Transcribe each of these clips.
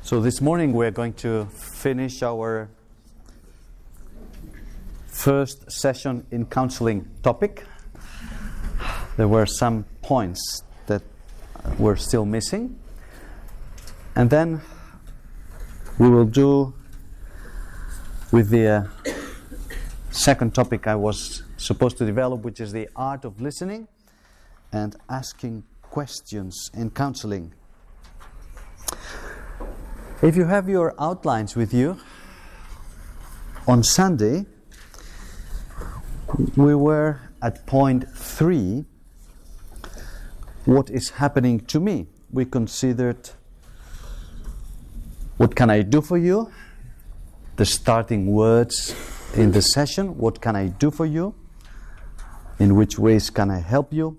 So this morning we're going to finish our first session in counseling topic. There were some points that were still missing. And then we will do with the second topic I was supposed to develop, which is the art of listening and asking questions in counseling. If you have your outlines with you, on Sunday we were at point 3, what is happening to me. We considered what can I do for you, the starting words in the session, what can I do for you, in which ways can I help you.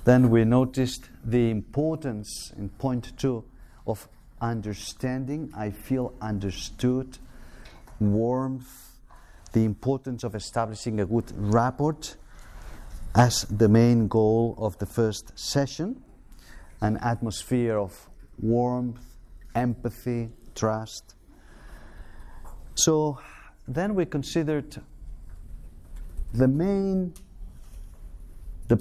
Then we noticed the importance in point 2 of understanding. I feel understood, warmth, the importance of establishing a good rapport as the main goal of the first session, an atmosphere of warmth, empathy, trust. So then we considered the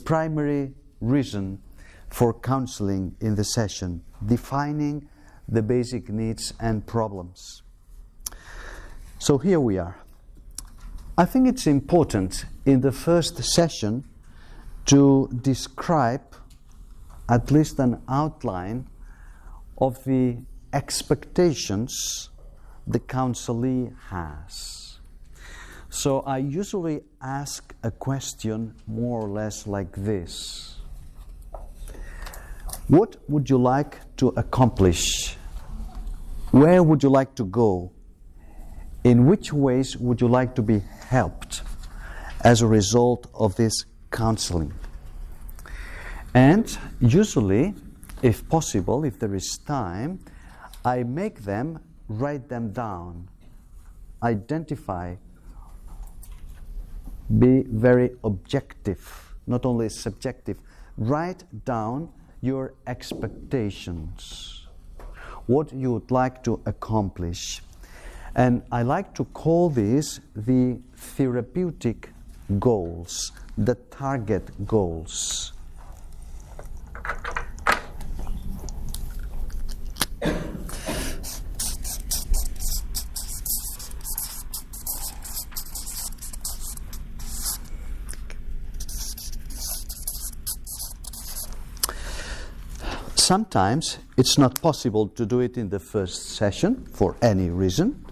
primary reason for counseling in the session, defining the basic needs and problems. So here we are. I think it's important in the first session to describe at least an outline of the expectations the counselee has. So I usually ask a question more or less like this. What would you like to accomplish? Where would you like to go? In which ways would you like to be helped as a result of this counseling? And usually, if possible, if there is time, I make them write them down, identify, be very objective, not only subjective. Write down your expectations, what you would like to accomplish. And I like to call these the therapeutic goals, the target goals. Sometimes it's not possible to do it in the first session for any reason,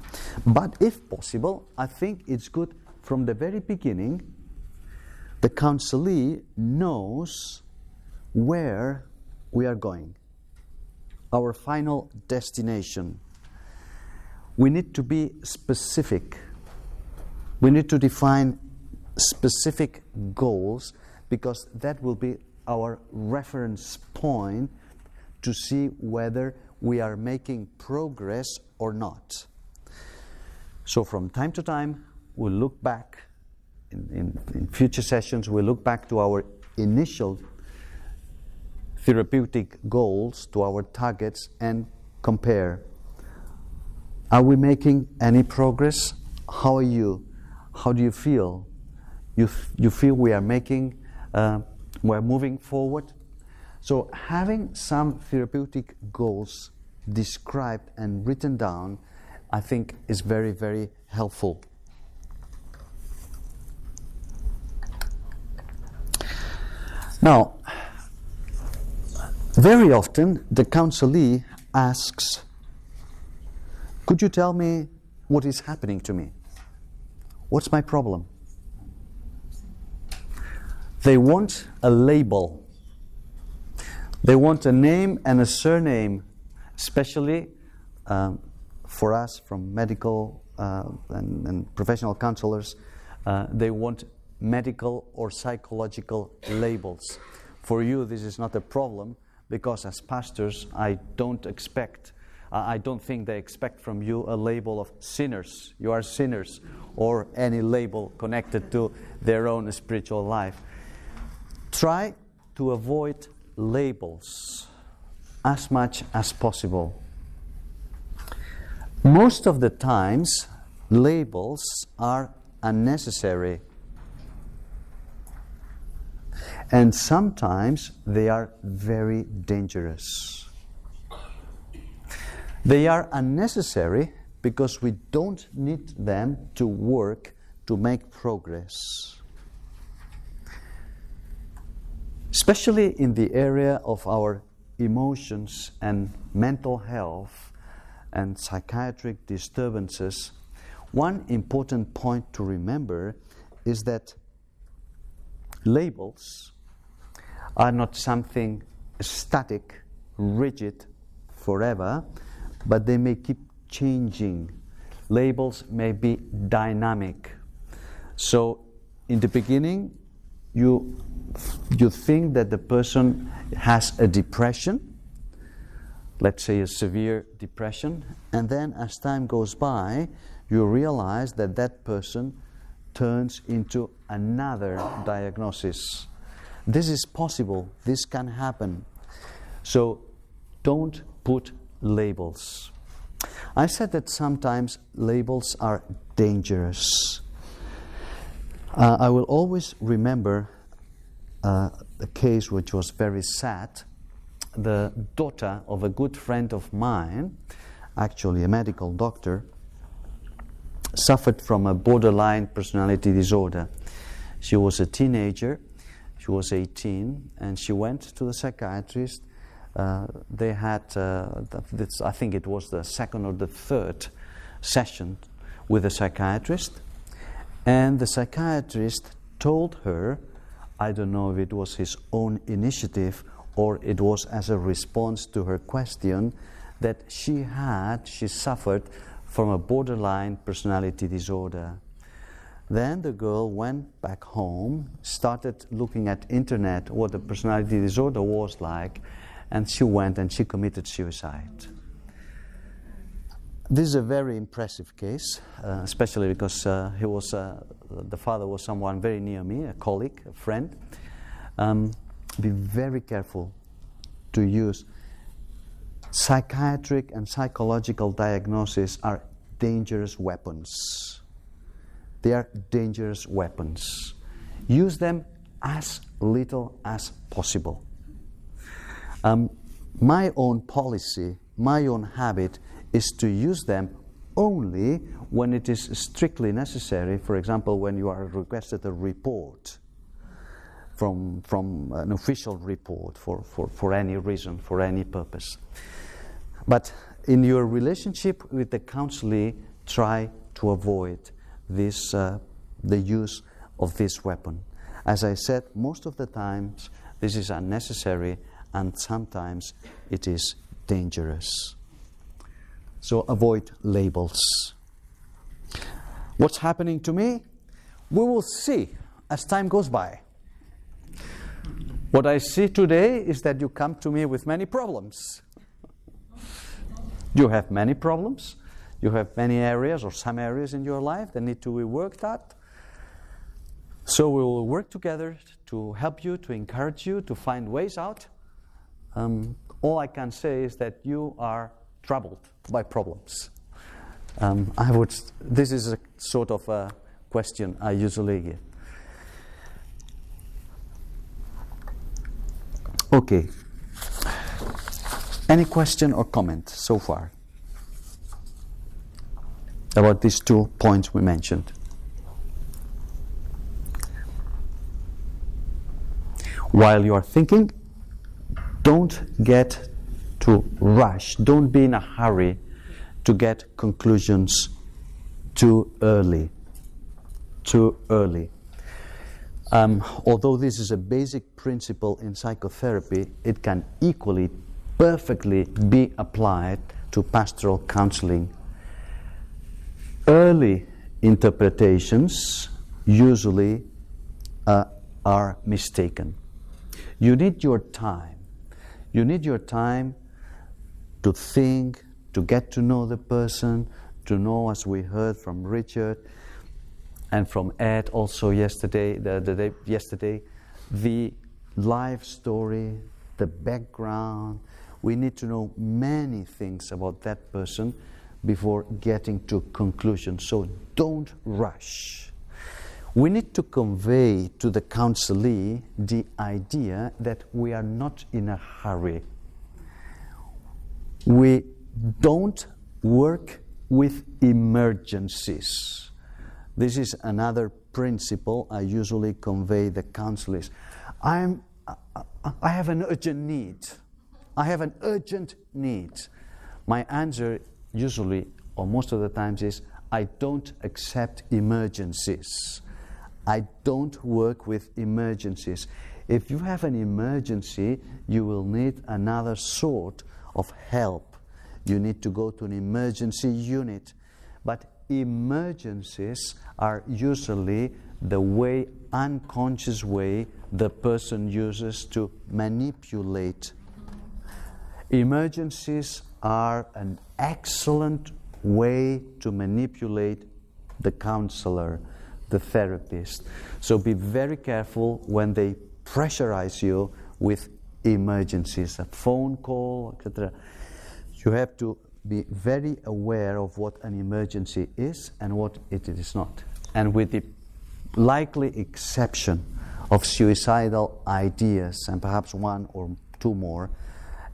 but if possible, I think it's good from the very beginning. The counselee knows where we are going, our final destination. We need to be specific. We need to define specific goals, because that will be our reference point to see whether we are making progress or not. So from time to time, we'll look back, in future sessions, we'll look back to our initial therapeutic goals, to our targets, and compare. Are we making any progress? How are you? How do you feel? You feel we are making, we're moving forward? So having some therapeutic goals described and written down, I think is very, very helpful. Now, very often the counselee asks, could you tell me what is happening to me? What's my problem? They want a label. They want a name and a surname, especially for us from medical and professional counselors. They want medical or psychological labels. For you, this is not a problem, because as pastors, I don't think they expect from you a label of sinners. You are sinners, or any label connected to their own spiritual life. Try to avoid labels as much as possible. Most of the times, labels are unnecessary. And sometimes they are very dangerous. They are unnecessary because we don't need them to work to make progress. Especially in the area of our emotions and mental health and psychiatric disturbances, one important point to remember is that labels are not something static, rigid, forever, but they may keep changing. Labels may be dynamic. So in the beginning, you think that the person has a depression, let's say a severe depression, and then as time goes by, you realize that that person turns into another diagnosis. This is possible. This can happen. So don't put labels. I said that sometimes labels are dangerous. I will always remember a case which was very sad. The daughter of a good friend of mine, actually a medical doctor, suffered from a borderline personality disorder. She was a teenager, she was 18, and she went to the psychiatrist. They had, I think it was the second or the third session with the psychiatrist, and the psychiatrist told her, I don't know if it was his own initiative or it was as a response to her question, that she suffered from a borderline personality disorder. Then the girl went back home, started looking at internet what the personality disorder was like, and she went and she committed suicide. This is a very impressive case, especially because the father was someone very near me, a colleague, a friend. Be very careful to use. Psychiatric and psychological diagnoses are dangerous weapons. They are dangerous weapons. Use them as little as possible. My own policy, my own habit is to use them only when it is strictly necessary. For example, when you are requested a report from an official report for any reason, for any purpose. But in your relationship with the counselee, try to avoid this, the use of this weapon. As I said, most of the times this is unnecessary, and sometimes it is dangerous. So avoid labels. What's happening to me? We will see as time goes by. What I see today is that you come to me with many problems. You have many problems. You have many areas or some areas in your life that need to be worked at. So we will work together to help you, to encourage you, to find ways out. All I can say is that you are troubled by problems. This is a sort of a question I usually get. Okay. Any question or comment so far about these 2 points we mentioned? While you are thinking, don't get to rush. Don't be in a hurry to get conclusions too early. Too early. Although this is a basic principle in psychotherapy, it can equally, perfectly be applied to pastoral counseling. Early interpretations usually are mistaken. You need your time. You need your time to think, to get to know the person, to know, as we heard from Richard and from Ed also yesterday, the life story, the background. We need to know many things about that person before getting to conclusion. So don't rush. We need to convey to the counselee the idea that we are not in a hurry. We don't work with emergencies. This is another principle I usually convey the counsellors. I have an urgent need. I have an urgent need. My answer usually, or most of the times, is I don't accept emergencies. I don't work with emergencies. If you have an emergency, you will need another sort of help. You need to go to an emergency unit. But emergencies are usually the unconscious way the person uses to manipulate. Emergencies are an excellent way to manipulate the counselor, the therapist. So be very careful when they pressurize you with emergencies, a phone call, etc. You have to be very aware of what an emergency is and what it is not. And with the likely exception of suicidal ideas, and perhaps one or two more,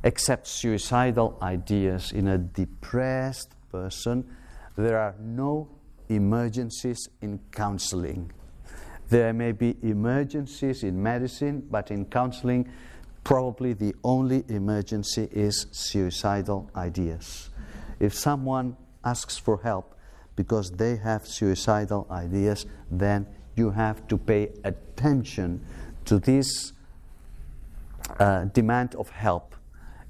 except suicidal ideas in a depressed person, there are no emergencies in counseling. There may be emergencies in medicine, but in counseling, probably the only emergency is suicidal ideas. If someone asks for help because they have suicidal ideas, then you have to pay attention to this demand of help.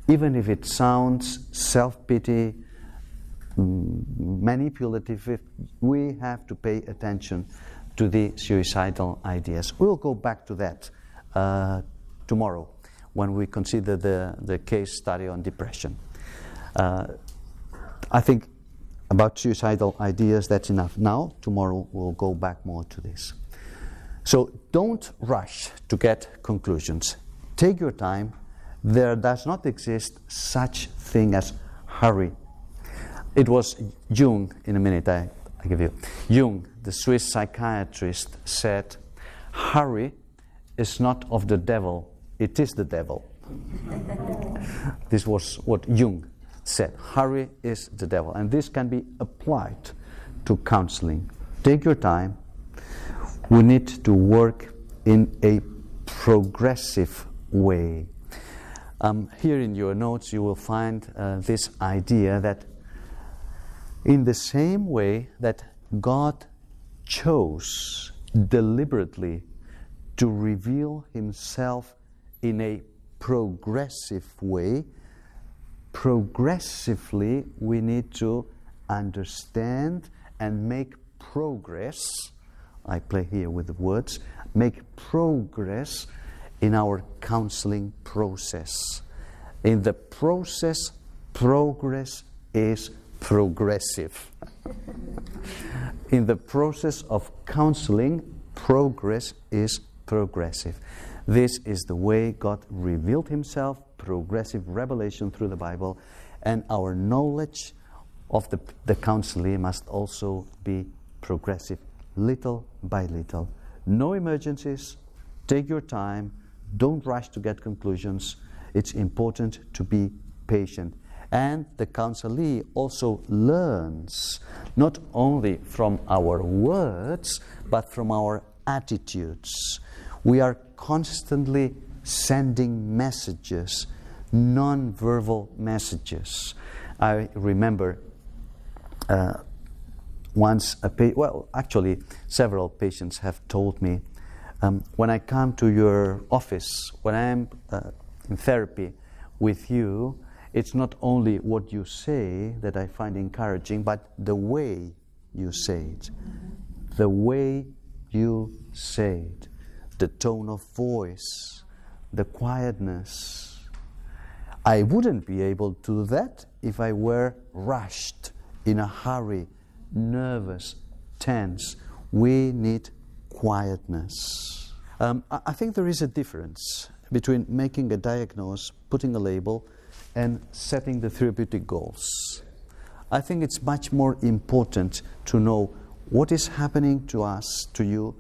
Even if it sounds self-pity, manipulative, we have to pay attention to the suicidal ideas. We'll go back to that tomorrow when we consider the case study on depression. I think about suicidal ideas, that's enough. Now, tomorrow, we'll go back more to this. So don't rush to get conclusions. Take your time. There does not exist such thing as hurry. It was Jung, in a minute I give you. Jung, the Swiss psychiatrist, said, hurry is not of the devil, it is the devil. This was what Jung said. Hurry is the devil. And this can be applied to counseling. Take your time. We need to work in a progressive way. Here in your notes you will find this idea that in the same way that God chose deliberately to reveal himself in a progressive way, progressively we need to understand and make progress. I play here with the words. Make progress in our counseling process. In the process, progress is progressive. In the process of counseling, progress is progressive. This is the way God revealed himself, progressive revelation through the Bible, and our knowledge of the counselee must also be progressive, little by little. No emergencies, take your time, don't rush to get conclusions. It's important to be patient. And the counselee also learns not only from our words, but from our attitudes. We are constantly sending messages, non-verbal messages. I remember once actually several patients have told me, when I come to your office, when I'm in therapy with you, it's not only what you say that I find encouraging, but the way you say it. The way you say it. The tone of voice. The quietness. I wouldn't be able to do that if I were rushed, in a hurry, nervous, tense. We need quietness. I think there is a difference between making a diagnosis, putting a label, and setting the therapeutic goals. I think it's much more important to know what is happening to us, to you,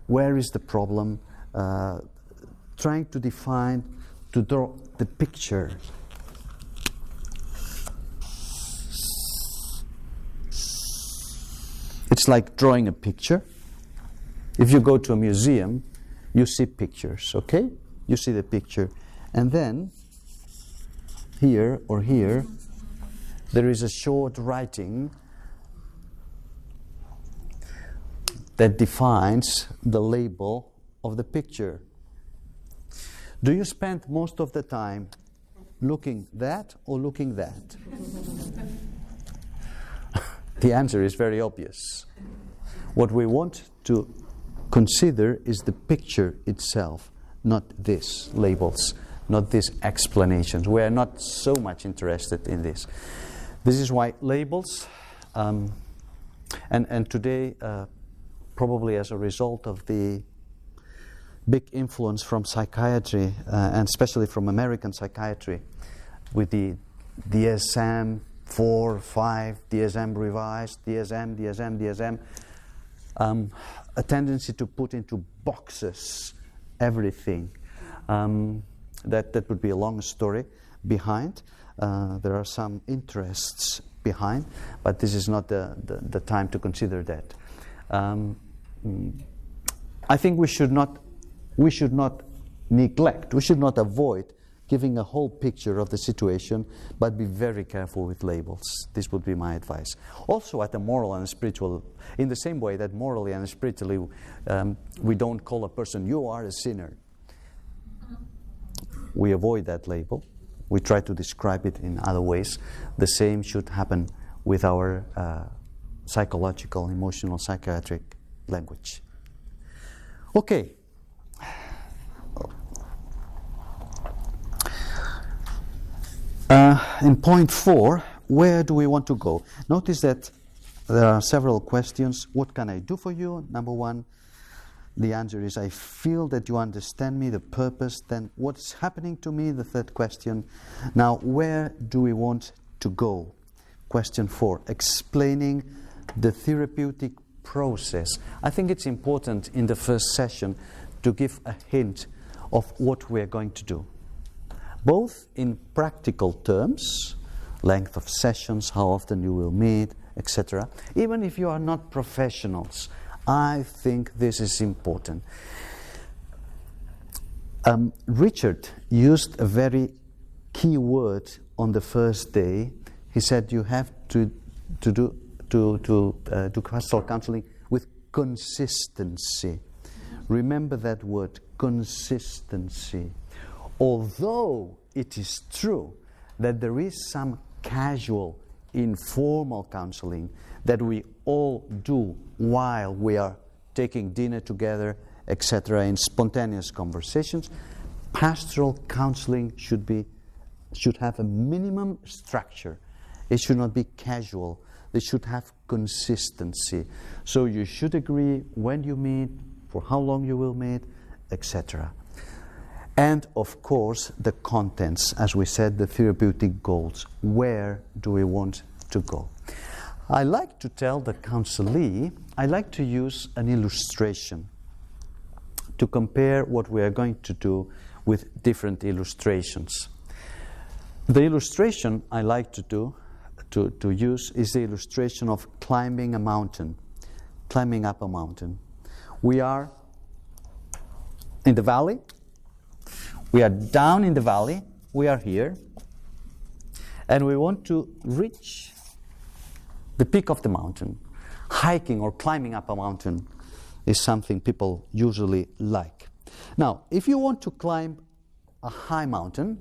where is the problem, trying to define, to draw the picture. It's like drawing a picture. If you go to a museum, you see pictures, okay? You see the picture. And then, here or here, there is a short writing that defines the label of the picture. Do you spend most of the time looking that or looking that? The answer is very obvious. What we want to consider is the picture itself, not these labels, not these explanations. We are not so much interested in this. This is why labels, and today, probably as a result of the big influence from psychiatry, and especially from American psychiatry, with the DSM 4, 5, DSM revised, DSM, a tendency to put into boxes everything. That would be a long story behind. There are some interests behind, but this is not the time to consider that. I think we should not neglect, we should not avoid giving a whole picture of the situation, but be very careful with labels. This would be my advice. Also at the moral and spiritual, in the same way that morally and spiritually we don't call a person, you are a sinner. We avoid that label. We try to describe it in other ways. The same should happen with our psychological, emotional, psychiatric language. Okay. In point 4, where do we want to go? Notice that there are several questions. What can I do for you? Number 1, the answer is, I feel that you understand me, the purpose. Then, what's happening to me? The third question. Now, where do we want to go? Question 4, explaining the therapeutic process. I think it's important in the first session to give a hint of what we're going to do, both in practical terms, length of sessions, how often you will meet, etc. Even if you are not professionals, I think this is important. Richard used a very key word on the first day. He said you have to do pastoral counseling with consistency. Remember that word, consistency. Although it is true that there is some casual, informal counseling that we all do while we are taking dinner together, etc., in spontaneous conversations, pastoral counseling should have a minimum structure. It should not be casual. They should have consistency. So you should agree when you meet, for how long you will meet, etc. And of course, the contents, as we said, the therapeutic goals. Where do we want to go? I like to tell the counselee, I like to use an illustration to compare what we are going to do with different illustrations. The illustration I like to use is the illustration of climbing a mountain, climbing up a mountain. We are in the valley. We are down in the valley. We are here. And we want to reach the peak of the mountain. Hiking or climbing up a mountain is something people usually like. Now, if you want to climb a high mountain,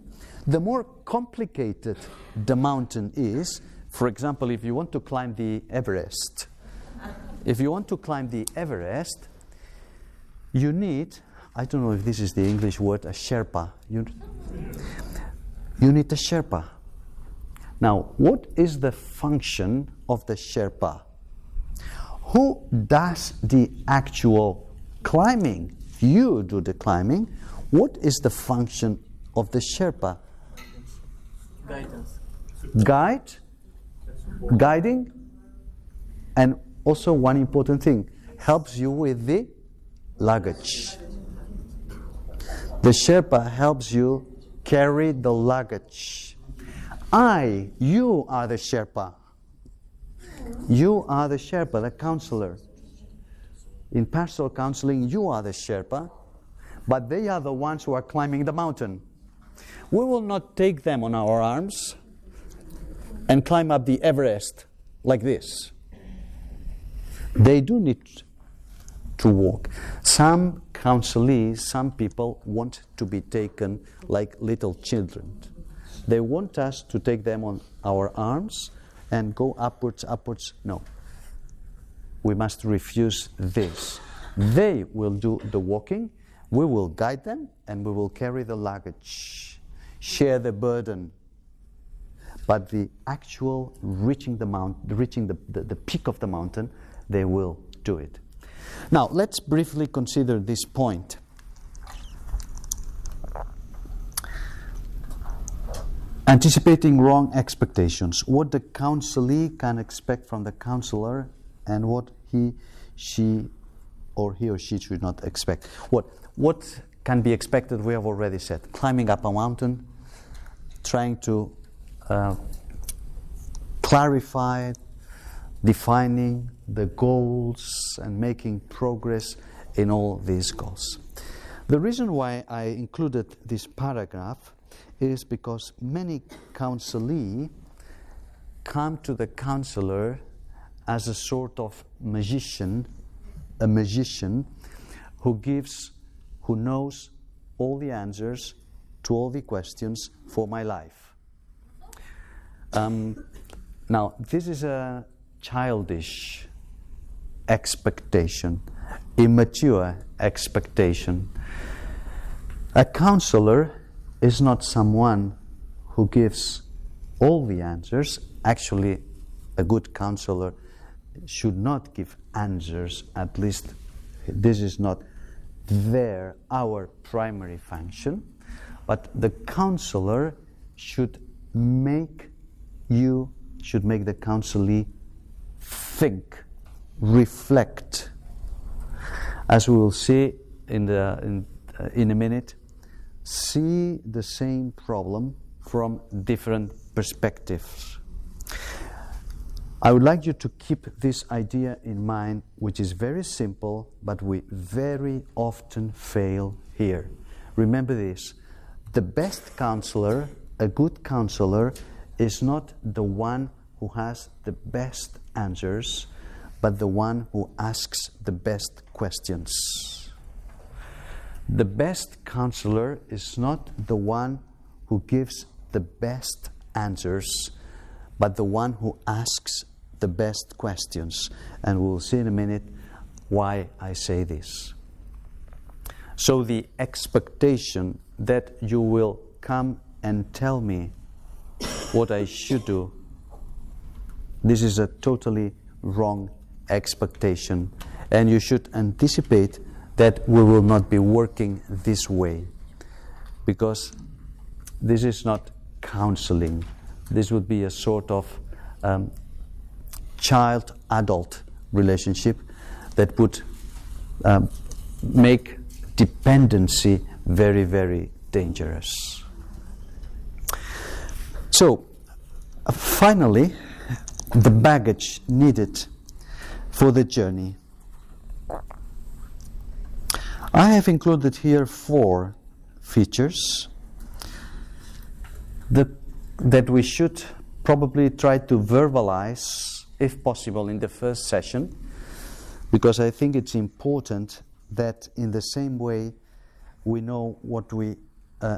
the more complicated the mountain is, for example, if you want to climb the Everest, you need, I don't know if this is the English word, a Sherpa. You need a Sherpa. Now, what is the function of the Sherpa? Who does the actual climbing? You do the climbing. What is the function of the Sherpa? Guidance. Guide guiding, and also one important thing, helps you with the luggage. The Sherpa helps you carry the luggage. You are the Sherpa. You are the Sherpa, the counselor. In pastoral counseling, you are the Sherpa, but they are the ones who are climbing the mountain. We will not take them on our arms and climb up the Everest like this. They do need to walk. Some counselees, some people want to be taken like little children. They want us to take them on our arms and go upwards. No. We must refuse this. They will do the walking, we will guide them, and we will carry the luggage, share the burden. But the actual reaching the peak of the mountain, they will do it. Now, let's briefly consider this point. Anticipating wrong expectations. What the counselee can expect from the counselor and what he or she should not expect. What can be expected, we have already said. Climbing up a mountain, trying to clarify, defining the goals and making progress in all these goals. The reason why I included this paragraph is because many counselee come to the counselor as a sort of magician, a magician who knows all the answers to all the questions for my life. Now, this is a childish expectation, immature expectation. A counselor is not someone who gives all the answers. Actually, a good counselor should not give answers. At least this is not our primary function. But the counselor should make the counselee think, reflect. As we will see in a minute, see the same problem from different perspectives. I would like you to keep this idea in mind, which is very simple, but we very often fail here. Remember this: the best counselor, a good counselor, is not the one who has the best answers, but the one who asks the best questions. The best counselor is not the one who gives the best answers, but the one who asks the best questions. And we'll see in a minute why I say this. So the expectation that you will come and tell me what I should do, this is a totally wrong expectation. And you should anticipate that we will not be working this way, because this is not counseling. This would be a sort of child-adult relationship that would make dependency very, very dangerous. So, finally, the baggage needed for the journey. I have included here 4 features that we should probably try to verbalize, if possible, in the first session, because I think it's important that in the same way we know what we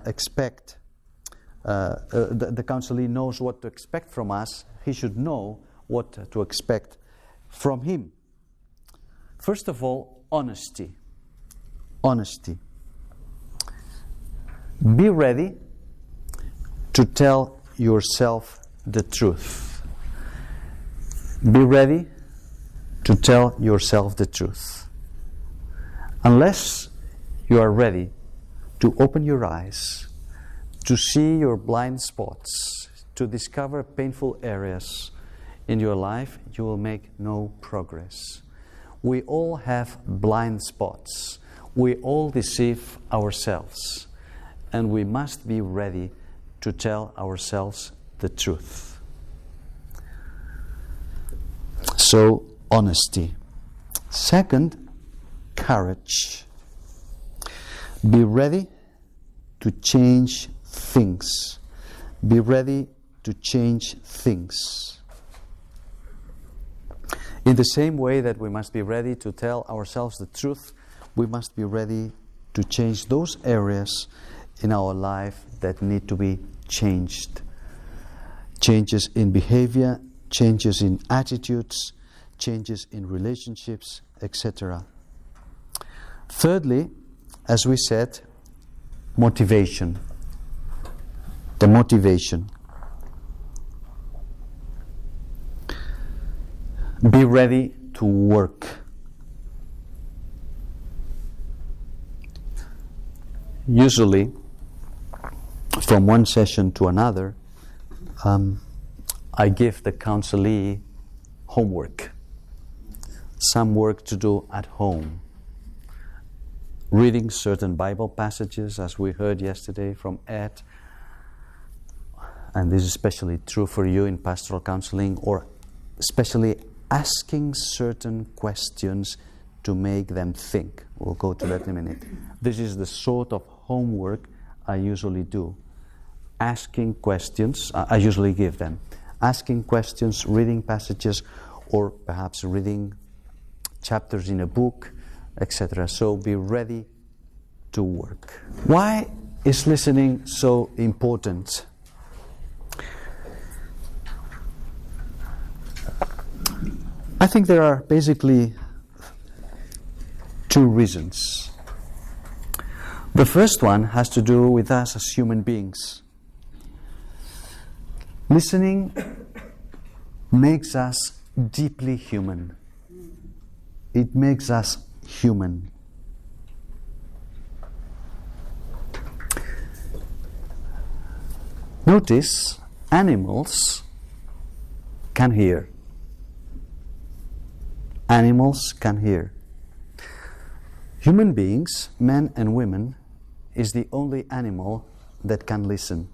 expect. The counselee knows what to expect from us. He should know what to expect from him. First of all, honesty. Honesty. Be ready to tell yourself the truth. Be ready to tell yourself the truth. Unless you are ready to open your eyes, to see your blind spots, to discover painful areas, in your life, you will make no progress. We all have blind spots. We all deceive ourselves. And we must be ready to tell ourselves the truth. So, honesty. Second, courage. Be ready to change things. Be ready to change things. In the same way that we must be ready to tell ourselves the truth, we must be ready to change those areas in our life that need to be changed. Changes in behavior, changes in attitudes, changes in relationships, etc. Thirdly, as we said, motivation. The motivation. Be ready to work. Usually, from one session to another, I give the counselee homework. Some work to do at home. Reading certain Bible passages, as we heard yesterday from Ed, and this is especially true for you in pastoral counseling, or especially asking certain questions to make them think. We'll go to that in a minute. This is the sort of homework I usually do. Asking questions, I usually give them. Asking questions, reading passages, or perhaps reading chapters in a book, etc. So be ready to work. Why is listening so important? I think there are basically two reasons. The first one has to do with us as human beings. Listening makes us deeply human. It makes us human. Notice, animals can hear. Animals can hear. Human beings, men and women, is the only animal that can listen.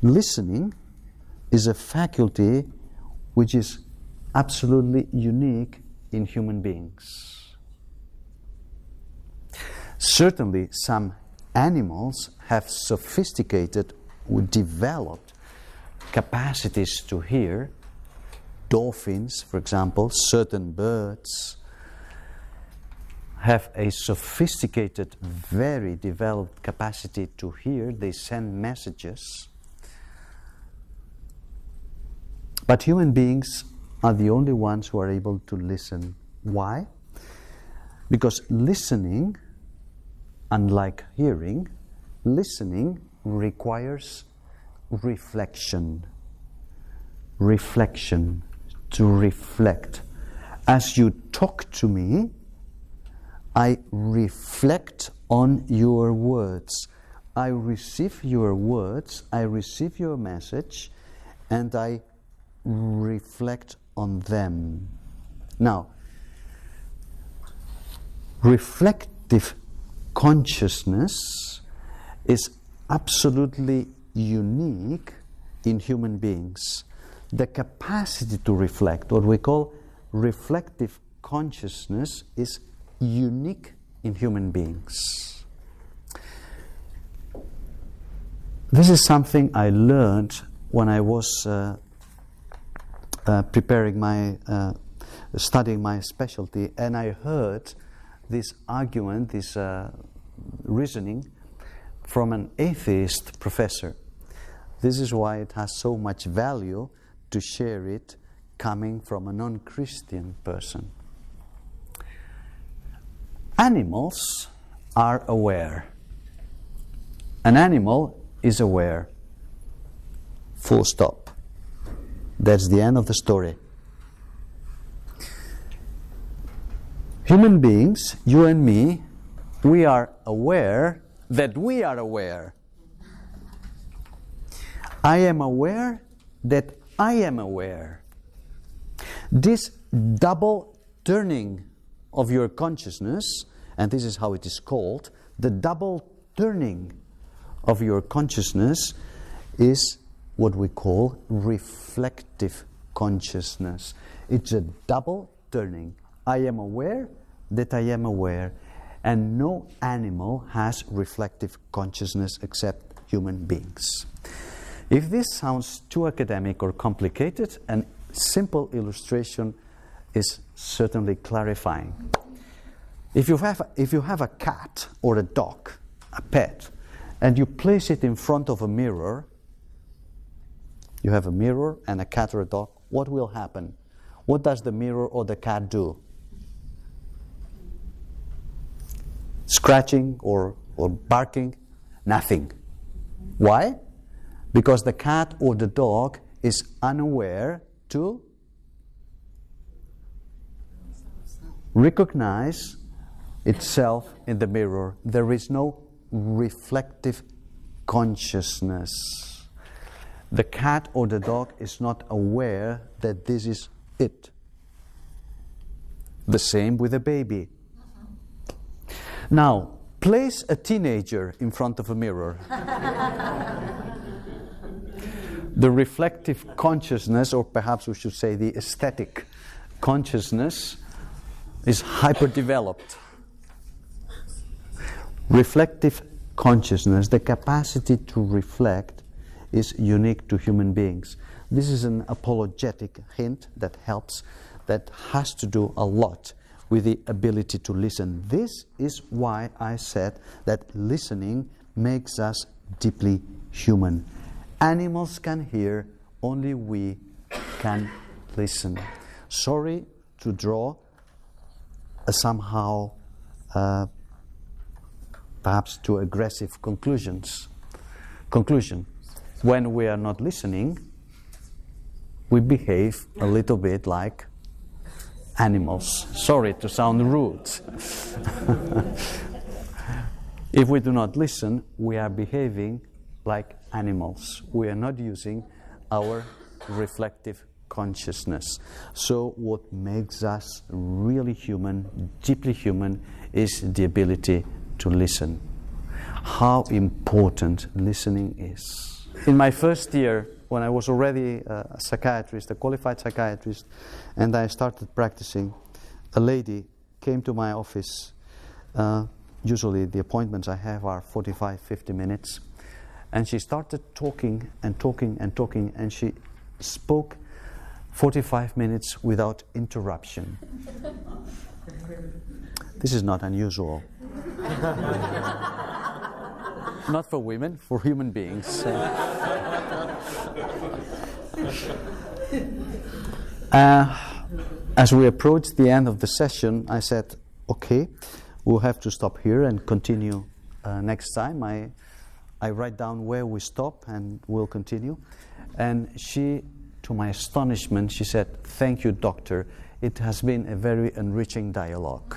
Listening is a faculty which is absolutely unique in human beings. Certainly, some animals have sophisticated or developed capacities to hear. Dolphins, for example, certain birds have a sophisticated, very developed capacity to hear. They send messages. But human beings are the only ones who are able to listen. Why? Because listening, unlike hearing, listening requires reflection. Reflection. To reflect. As you talk to me, I reflect on your words. I receive your words, I receive your message, and I reflect on them. Now, reflective consciousness is absolutely unique in human beings. The capacity to reflect, what we call reflective consciousness, is unique in human beings. This is something I learned when I was studying my specialty, and I heard this argument, this reasoning from an atheist professor. This is why it has so much value to share it coming from a non-Christian person. Animals are aware. An animal is aware. Full stop. That's the end of the story. Human beings, you and me, we are aware that we are aware. I am aware that I am aware. This double turning of your consciousness, and this is how it is called, the double turning of your consciousness is what we call reflective consciousness. It's a double turning. I am aware that I am aware, and no animal has reflective consciousness except human beings. If this sounds too academic or complicated, a simple illustration is certainly clarifying. If you have a cat or a dog, a pet, and you place it in front of a mirror, you have a mirror and a cat or a dog, what will happen? What does the mirror or the cat do? Scratching or barking? Nothing. Why? Because the cat or the dog is unaware to recognize itself in the mirror. There is no reflective consciousness. The cat or the dog is not aware that this is it. The same with a baby. Now, place a teenager in front of a mirror. The reflective consciousness, or perhaps we should say the aesthetic consciousness, is hyperdeveloped. Reflective consciousness, the capacity to reflect, is unique to human beings. This is an apologetic hint that helps, that has to do a lot with the ability to listen. This is why I said that listening makes us deeply human. Animals can hear, only we can listen. Sorry to draw a somehow perhaps too aggressive conclusion. When we are not listening, we behave a little bit like animals. Sorry to sound rude. If we do not listen, we are behaving like animals. We are not using our reflective consciousness. So what makes us really human, deeply human, is the ability to listen. How important listening is. In my first year, when I was already a psychiatrist, a qualified psychiatrist, and I started practicing, a lady came to my office. Usually the appointments I have are 45, 50 minutes. And she started talking and talking and talking, and she spoke 45 minutes without interruption. This is not unusual. Not for women, for human beings. As we approached the end of the session, I said, okay, we'll have to stop here and continue next time. I write down where we stop and we'll continue. And she, to my astonishment, she said, thank you, doctor. It has been a very enriching dialogue.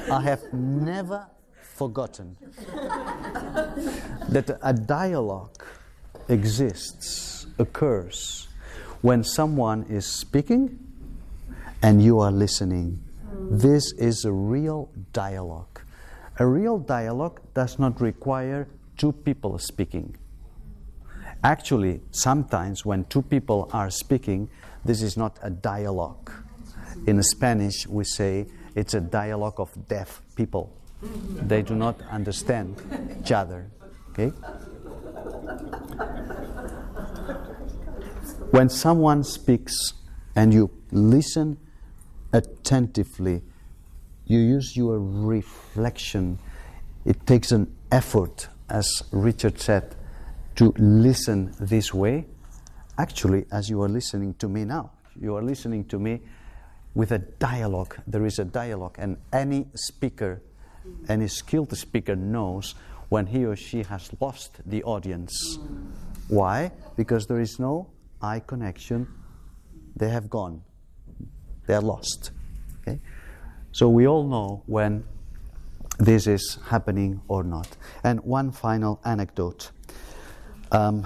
I have never forgotten that a dialogue exists, occurs, when someone is speaking and you are listening. This is a real dialogue. A real dialogue does not require two people speaking. Actually, sometimes when two people are speaking, this is not a dialogue. In Spanish, we say it's a dialogue of deaf people. They do not understand each other. Okay? When someone speaks and you listen attentively, you use your reflection. It takes an effort, as Richard said, to listen this way. Actually, as you are listening to me now, you are listening to me with a dialogue. There is a dialogue, and any speaker, any skilled speaker knows when he or she has lost the audience. Why? Because there is no eye connection. They have gone. They are lost. Okay? So we all know when this is happening or not. And one final anecdote. An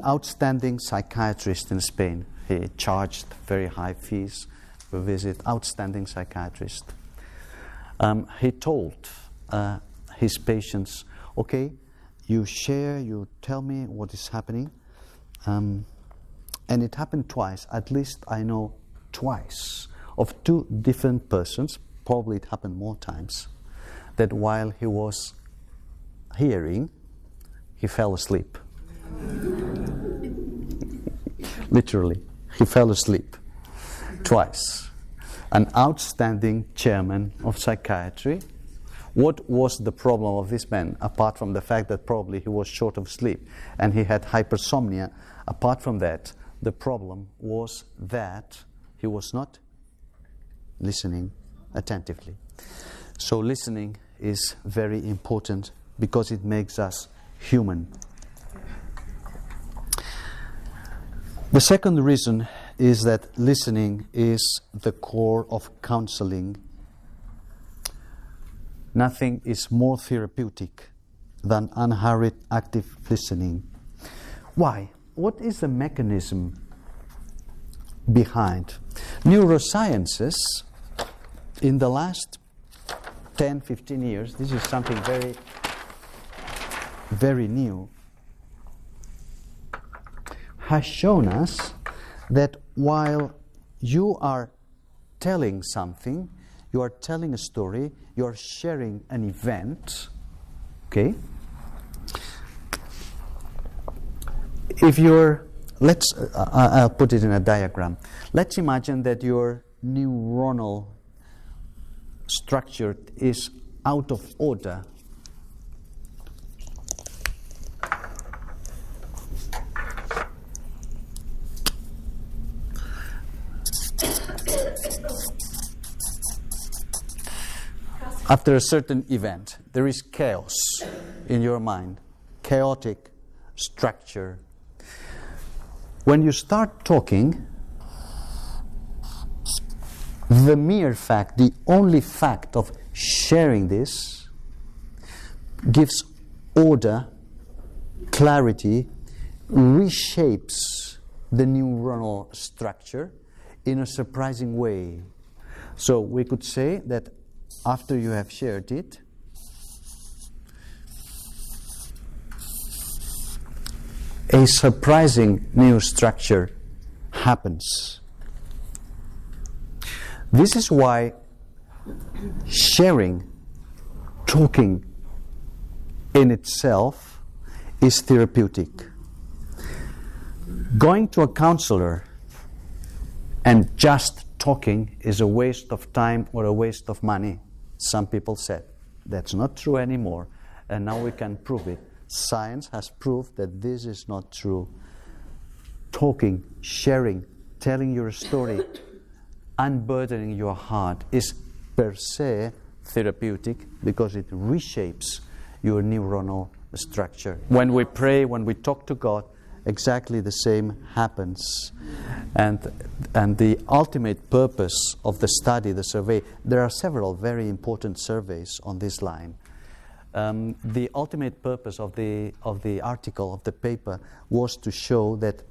outstanding psychiatrist in Spain, he charged very high fees to visit, outstanding psychiatrist. He told his patients, okay, you share, you tell me what is happening. And it happened twice, at least I know twice, of two different persons, probably it happened more times, that while he was hearing, he fell asleep. Literally, he fell asleep twice. An outstanding chairman of psychiatry. What was the problem of this man, apart from the fact that probably he was short of sleep and he had hypersomnia? Apart from that, the problem was that he was not listening attentively. So listening is very important because it makes us human. The second reason is that listening is the core of counseling. Nothing is more therapeutic than unhurried, active listening. Why? What is the mechanism behind? Neurosciences, in the last 10, 15 years, this is something very, very new, has shown us that while you are telling something, you are telling a story, you are sharing an event, okay? If you're, I'll put it in a diagram. Let's imagine that your neuronal structure is out of order. After a certain event, there is chaos in your mind, chaotic structure. When you start talking, the mere fact, the only fact of sharing this gives order, clarity, reshapes the neuronal structure in a surprising way. So we could say that after you have shared it, a surprising new structure happens. This is why sharing, talking in itself is therapeutic. Going to a counselor and just talking is a waste of time or a waste of money. Some people said that's not true anymore, and now we can prove it. Science has proved that this is not true. Talking, sharing, telling your story, unburdening your heart is per se therapeutic because it reshapes your neuronal structure. When we pray, when we talk to God, exactly the same happens. And the ultimate purpose of the study, the survey, there are several very important surveys on this line. The ultimate purpose of the article, of the paper, was to show that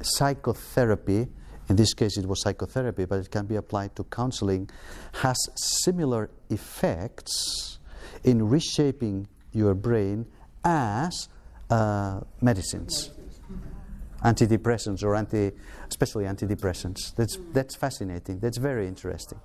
psychotherapy, in this case it was psychotherapy, but it can be applied to counseling, has similar effects in reshaping your brain as medicines. Antidepressants or especially antidepressants. That's fascinating. That's very interesting.